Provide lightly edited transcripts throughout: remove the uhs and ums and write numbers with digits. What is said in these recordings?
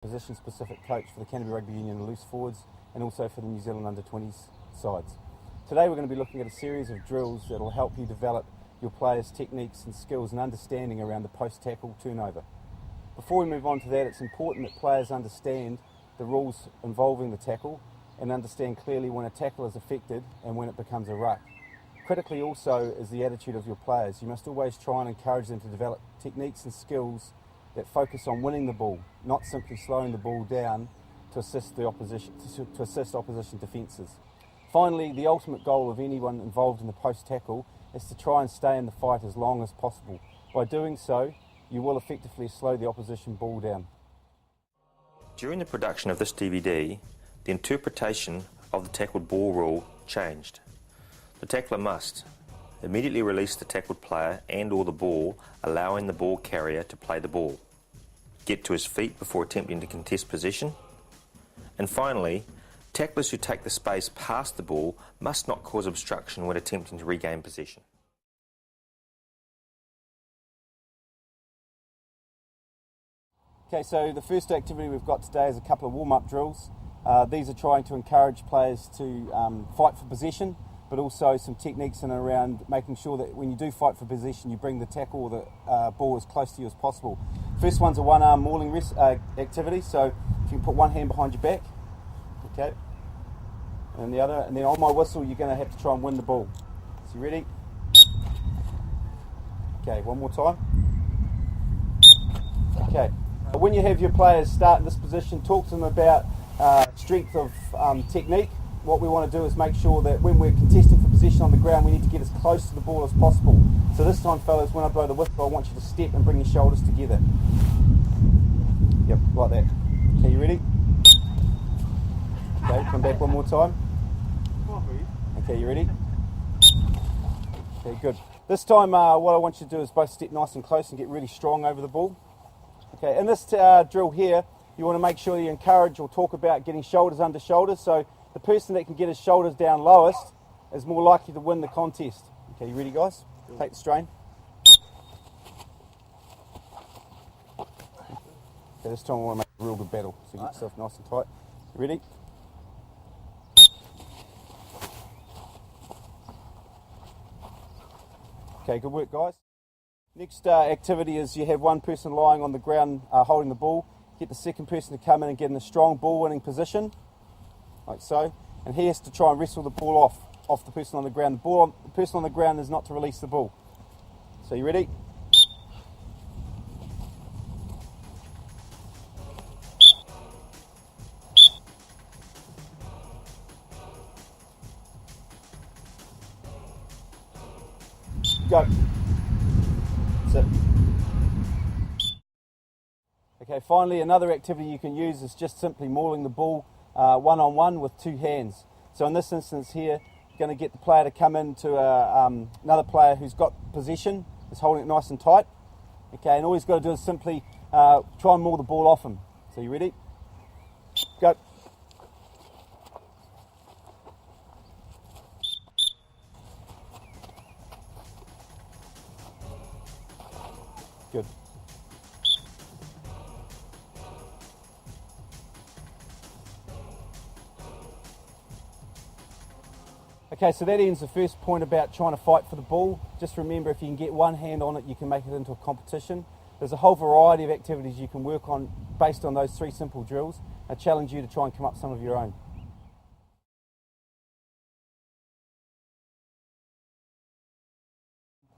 Position-specific coach for the Canterbury Rugby Union loose forwards and also for the New Zealand under-20s sides. Today we're going to be looking at a series of drills that will help you develop your players' techniques and skills and understanding around the post-tackle turnover. Before we move on to that, it's important that players understand the rules involving the tackle and understand clearly when a tackle is affected and when it becomes a ruck. Critically also is the attitude of your players. You must always try and encourage them to develop techniques and skills that focus on winning the ball, not simply slowing the ball down to assist the opposition defences. Finally, the ultimate goal of anyone involved in the post-tackle is to try and stay in the fight as long as possible. By doing so, you will effectively slow the opposition ball down. During the production of this DVD, the interpretation of the tackled ball rule changed. The tackler must immediately release the tackled player and or the ball, allowing the ball carrier to play the ball, get to his feet before attempting to contest possession, and finally, tacklers who take the space past the ball must not cause obstruction when attempting to regain possession. Okay, so the first activity we've got today is a couple of warm-up drills. These are trying to encourage players to fight for possession, but also some techniques in and around making sure that when you do fight for possession, you bring the tackle or the ball as close to you as possible. First one's a one-arm mauling activity, so if you can put one hand behind your back, okay, and the other, and then on my whistle, you're going to have to try and win the ball. So you ready? Okay, one more time. Okay. When you have your players start in this position, talk to them about strength of technique. What we want to do is make sure that when we're contesting for possession on the ground, we need to get as close to the ball as possible. So this time, fellas, when I blow the whistle, I want you to step and bring your shoulders together. Yep, like that. Okay, you ready? Okay, come back one more time. Okay, you ready? Okay, good. This time, what I want you to do is both step nice and close and get really strong over the ball. Okay, in this drill here, you want to make sure you encourage or talk about getting shoulders under shoulders. So the person that can get his shoulders down lowest is more likely to win the contest. Okay, you ready, guys? Take the strain. Okay, this time I want to make a real good battle. So get yourself nice and tight. You ready? Okay, good work, guys. Next activity is you have one person lying on the ground holding the ball. Get the second person to come in and get in a strong ball-winning position, like so. And he has to try and wrestle the ball off the person on the ground. The person on the ground is not to release the ball. So you ready? Go. That's it. Okay, finally, another activity you can use is just simply mauling the ball one-on-one with two hands. So in this instance here, you're going to get the player to come into another player who's got possession, is holding it nice and tight. Okay, and all he's got to do is simply try and maul the ball off him. So you ready? Go. Good. Okay, so that ends the first point about trying to fight for the ball. Just remember, if you can get one hand on it, you can make it into a competition. There's a whole variety of activities you can work on based on those three simple drills. I challenge you to try and come up with some of your own.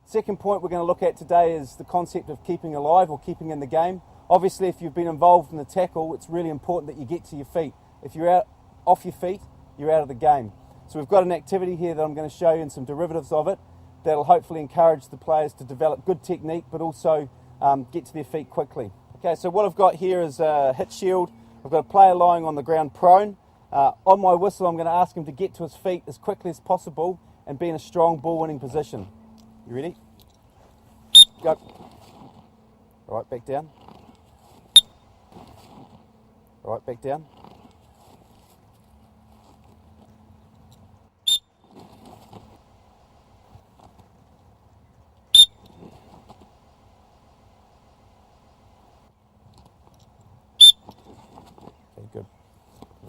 Second point we're going to look at today is the concept of keeping alive or keeping in the game. Obviously, if you've been involved in the tackle, it's really important that you get to your feet. If you're out off your feet, you're out of the game. So we've got an activity here that I'm going to show you and some derivatives of it that'll hopefully encourage the players to develop good technique but also get to their feet quickly. Okay, so what I've got here is a hit shield. I've got a player lying on the ground prone. On my whistle, I'm going to ask him to get to his feet as quickly as possible and be in a strong ball-winning position. You ready? Go. All right, back down. All right, back down.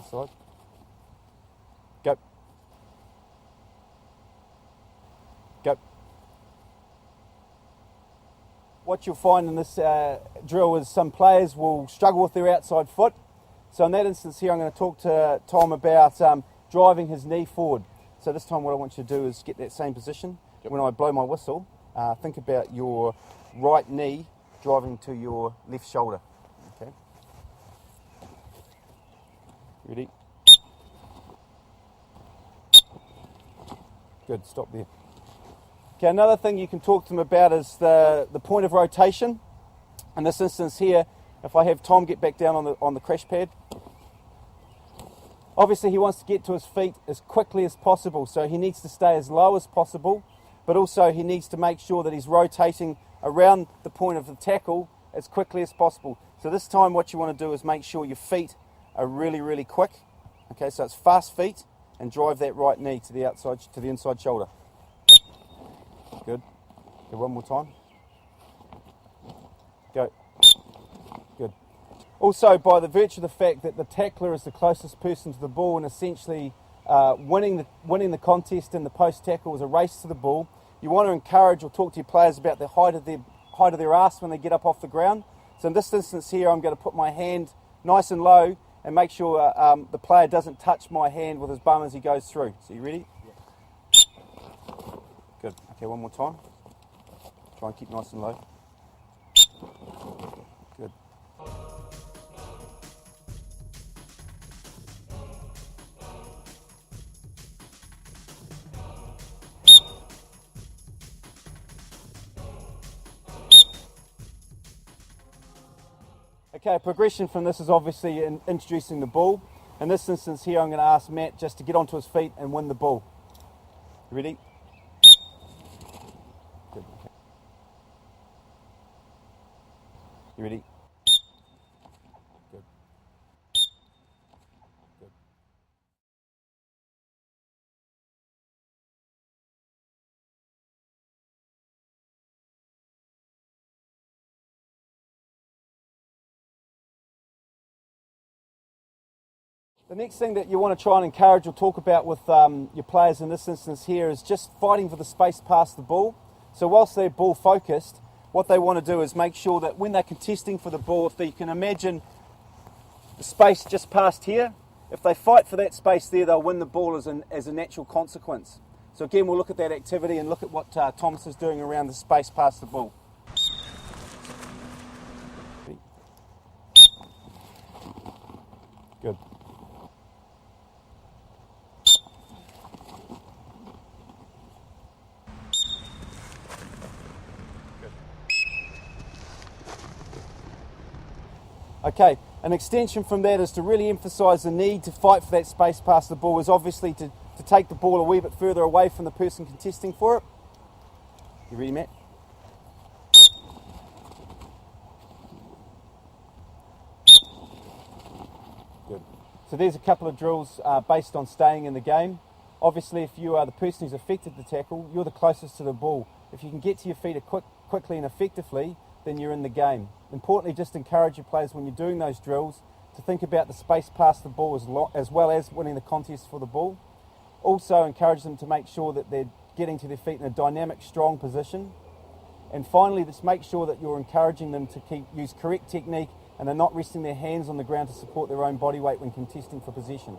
other side. Go. Go. What you'll find in this drill is some players will struggle with their outside foot. So in that instance here, I'm going to talk to Tom about driving his knee forward. So this time what I want you to do is get that same position. Yep. When I blow my whistle, think about your right knee driving to your left shoulder. Okay. Ready? Good, stop there. Okay, another thing you can talk to them about is the point of rotation. In this instance here, if I have Tom get back down on the crash pad, obviously he wants to get to his feet as quickly as possible, so he needs to stay as low as possible, but also he needs to make sure that he's rotating around the point of the tackle as quickly as possible. So this time what you want to do is make sure your feet are really, really quick. Okay, so it's fast feet and drive that right knee to the outside, to the inside shoulder. Good. Okay, one more time. Go. Good. Also, by the virtue of the fact that the tackler is the closest person to the ball and essentially winning the contest in the post tackle is a race to the ball, you want to encourage or talk to your players about the height of their ass when they get up off the ground. So in this instance here, I'm going to put my hand nice and low and make sure the player doesn't touch my hand with his bum as he goes through. So you ready? Yeah. Good. Okay, one more time. Try and keep nice and low. Good. Okay, progression from this is obviously introducing the ball. In this instance here, I'm going to ask Matt just to get onto his feet and win the ball. You ready? Good. Okay. You ready? Good. Good. The next thing that you want to try and encourage or talk about with your players in this instance here is just fighting for the space past the ball. So whilst they're ball focused, what they want to do is make sure that when they're contesting for the ball, if they can imagine the space just past here, if they fight for that space there, they'll win the ball as a natural consequence. So again, we'll look at that activity and look at what Thomas is doing around the space past the ball. Good. Okay, an extension from that is to really emphasise the need to fight for that space past the ball is obviously to take the ball a wee bit further away from the person contesting for it. You ready, Matt? Good. So there's a couple of drills based on staying in the game. Obviously, if you are the person who's affected the tackle, you're the closest to the ball. If you can get to your feet quickly and effectively, then you're in the game. Importantly, just encourage your players when you're doing those drills to think about the space past the ball as well as winning the contest for the ball. Also encourage them to make sure that they're getting to their feet in a dynamic, strong position. And finally, just make sure that you're encouraging them to use correct technique and they're not resting their hands on the ground to support their own body weight when contesting for possession.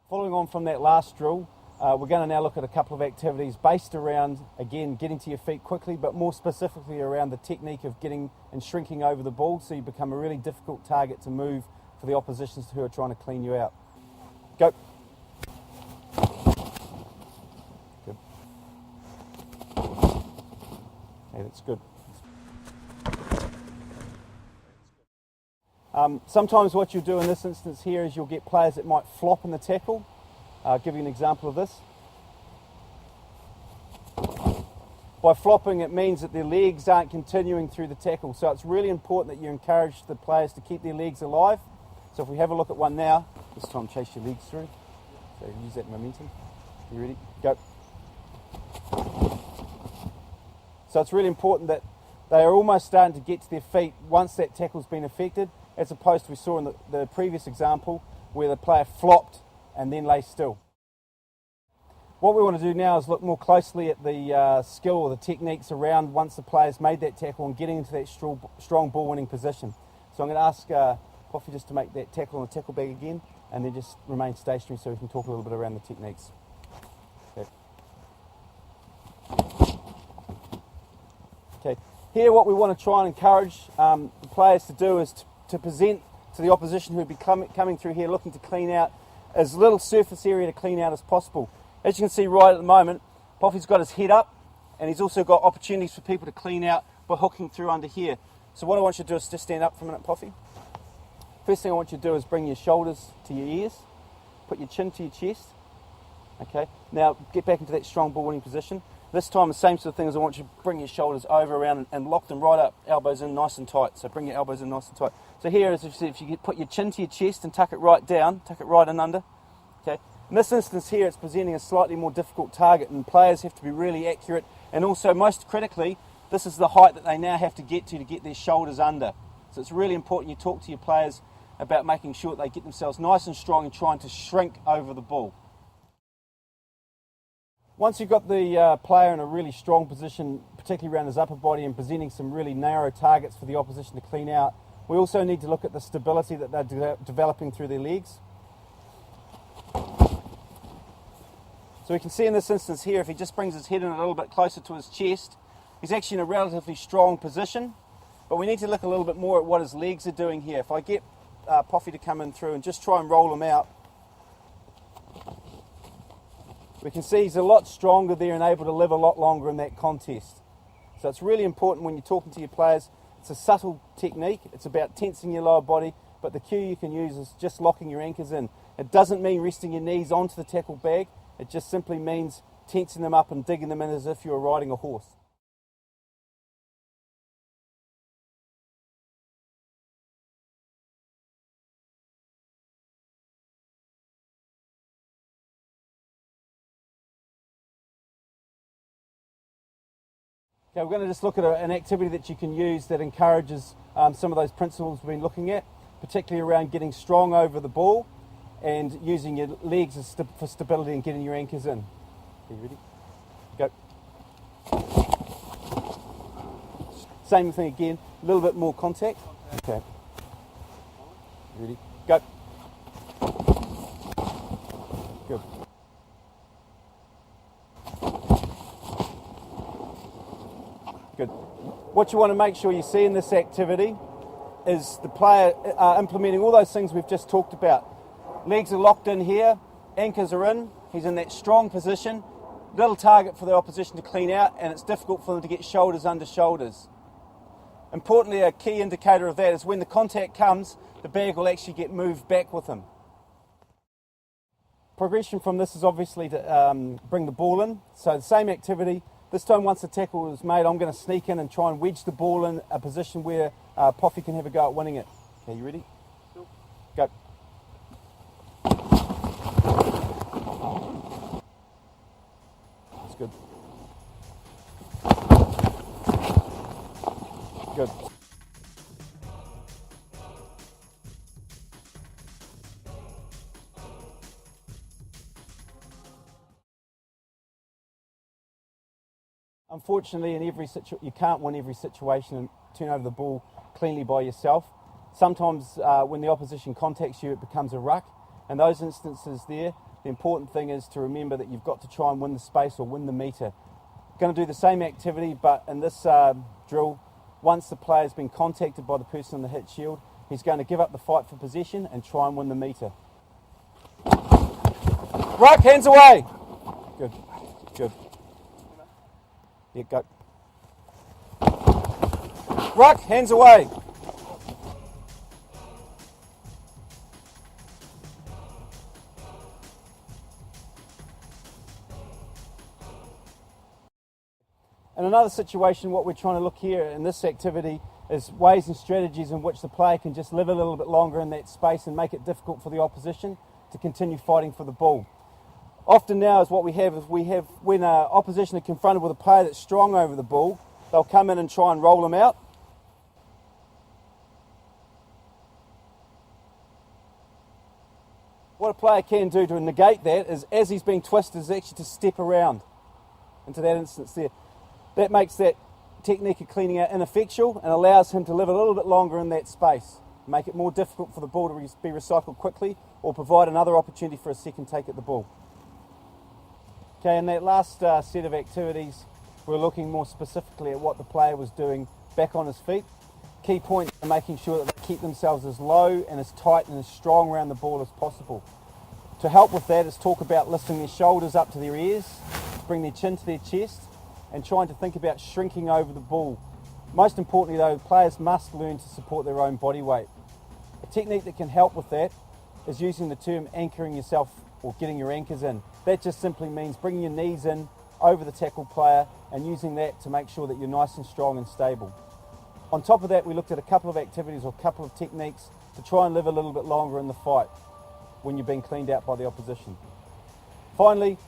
Following on from that last drill, we're going to now look at a couple of activities based around, again, getting to your feet quickly, but more specifically around the technique of getting and shrinking over the ball so you become a really difficult target to move for the oppositions who are trying to clean you out. Go. Good. Okay, that's good. Sometimes what you'll do in this instance here is you'll get players that might flop in the tackle. I'll give you an example of this. By flopping, it means that their legs aren't continuing through the tackle. So it's really important that you encourage the players to keep their legs alive. So if we have a look at one now, this time chase your legs through. So use that momentum. You ready? Go. So it's really important that they are almost starting to get to their feet once that tackle's been effected, as opposed to we saw in the previous example where the player flopped and then lay still. What we want to do now is look more closely at the skill or the techniques around once the player's made that tackle and getting into that strong ball winning position. So I'm going to ask Poffy just to make that tackle on the tackle bag again and then just remain stationary so we can talk a little bit around the techniques. Okay. Here what we want to try and encourage the players to do is to present to the opposition who would be coming through here looking to clean out as little surface area to clean out as possible. As you can see right at the moment, Poffy's got his head up and he's also got opportunities for people to clean out by hooking through under here. So what I want you to do is just stand up for a minute, Poffy. First thing I want you to do is bring your shoulders to your ears, put your chin to your chest. Okay, now get back into that strong ball winning position. This time the same sort of thing as I want you to bring your shoulders over around and lock them right up, elbows in nice and tight. So bring your elbows in nice and tight. So here is if you put your chin to your chest and tuck it right down, tuck it right in under. Okay. In this instance here, it's presenting a slightly more difficult target and players have to be really accurate, and also most critically, this is the height that they now have to get their shoulders under. So it's really important you talk to your players about making sure that they get themselves nice and strong and trying to shrink over the ball. Once you've got the player in a really strong position, particularly around his upper body and presenting some really narrow targets for the opposition to clean out, we also need to look at the stability that they're developing through their legs. So we can see in this instance here, if he just brings his head in a little bit closer to his chest, he's actually in a relatively strong position, but we need to look a little bit more at what his legs are doing here. If I get Poffy to come in through and just try and roll him out, we can see he's a lot stronger there and able to live a lot longer in that contest. So it's really important when you're talking to your players. It's a subtle technique. It's about tensing your lower body, but the cue you can use is just locking your anchors in. It doesn't mean resting your knees onto the tackle bag. It just simply means tensing them up and digging them in as if you were riding a horse. Okay, we're going to just look at an activity that you can use that encourages some of those principles we've been looking at, particularly around getting strong over the ball and using your legs for stability and getting your anchors in. Are you ready? Go. Same thing again, a little bit more contact. Okay. Ready? Go. Good. Good. What you want to make sure you see in this activity is the player implementing all those things we've just talked about. Legs are locked in here, anchors are in, he's in that strong position, little target for the opposition to clean out, and it's difficult for them to get shoulders under shoulders. Importantly, a key indicator of that is when the contact comes, the bag will actually get moved back with him. Progression from this is obviously to bring the ball in. So the same activity, this time once the tackle is made, I'm going to sneak in and try and wedge the ball in a position where Poffy can have a go at winning it. Okay, you ready? Go. That's good. Good. Unfortunately, you can't win every situation and turn over the ball cleanly by yourself. Sometimes when the opposition contacts you, it becomes a ruck. And those instances there, the important thing is to remember that you've got to try and win the space or win the meter. Going to do the same activity, but in this drill, once the player's been contacted by the person on the hit shield, he's going to give up the fight for possession and try and win the meter. Ruck, hands away. Good, good. Yeah, go. Ruck, hands away. In another situation, what we're trying to look here in this activity is ways and strategies in which the player can just live a little bit longer in that space and make it difficult for the opposition to continue fighting for the ball. Often now is what we have when opposition are confronted with a player that's strong over the ball, they'll come in and try and roll him out. What a player can do to negate that is, as he's being twisted, is actually to step around into that instance there. That makes that technique of cleaning out ineffectual and allows him to live a little bit longer in that space, make it more difficult for the ball to be recycled quickly or provide another opportunity for a second take at the ball. Okay, in that last set of activities, we're looking more specifically at what the player was doing back on his feet. Key points are making sure that they keep themselves as low and as tight and as strong around the ball as possible. To help with that is talk about lifting their shoulders up to their ears, bring their chin to their chest, and trying to think about shrinking over the ball. Most importantly though, players must learn to support their own body weight. A technique that can help with that is using the term anchoring yourself or getting your anchors in. That just simply means bringing your knees in over the tackled player and using that to make sure that you're nice and strong and stable. On top of that, we looked at a couple of activities or a couple of techniques to try and live a little bit longer in the fight when you're being cleaned out by the opposition. Finally,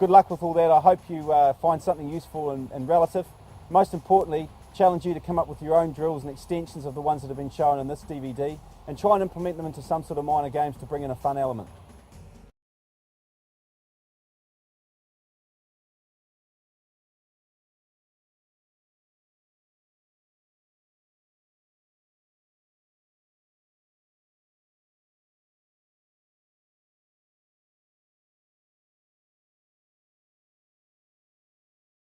good luck with all that. I hope you find something useful and relative. Most importantly, challenge you to come up with your own drills and extensions of the ones that have been shown in this DVD and try and implement them into some sort of minor games to bring in a fun element.